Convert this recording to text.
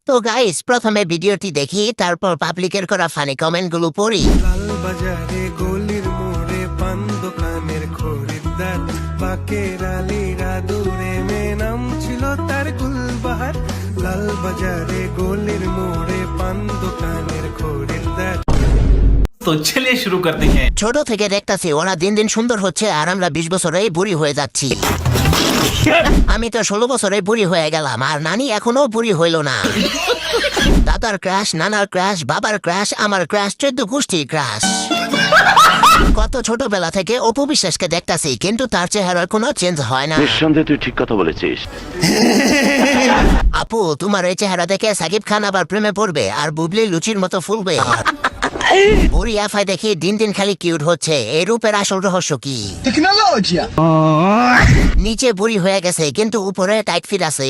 তো গাইস প্রথমে ভিডিওটি দেখি, তারপর পাবলিকের করা ফানি কমেন্ট গুলো পড়ি। লালবাজারে গলির মোড়ে পান দোকানের খরিদ্দার, বাকের আলীরা দূরে নাম ছিল তার গুলবাহার। লালবাজারে গলির মোড়ে পান দোকানের খরিদ্দার। तो चलिए शुरू करते हैं। ছোট থেকে দেখতাছি ওরা দিন দিন সুন্দর হচ্ছে, আর আমরা 20 বছরেই বুড়ি হয়ে যাচ্ছি। আমি তো 16 বছরে বুড়ি হয়ে গেলাম, আর নানি এখনো বুড়ি হইল না। দাদার ক্রাশ, নানার ক্রাশ, বাবার ক্রাশ, আমার ক্রাশ, 14 গোষ্ঠীর ক্রাশ। কত ছোটবেলা থেকে অপু বিশ্বাসকে দেখতাছি, কিন্তু তার চেহারার কোনো চেঞ্জ হয় না। নিঃসন্দেহে তুই ঠিক কথা বলেছিস। আপু, তোমার এই চেহারা দেখে সাকিব খান আবার প্রেমে পড়বে, আর বুবলি লুচির মতো ফুলবে। বুড়ি আফাই দেখি দিন দিন খালি কিউট হচ্ছে, এই রূপের আসল রহস্য কি? নিচে বুড়ি হয়ে গেছে, কিন্তু উপরে টাইট ফিট আছে।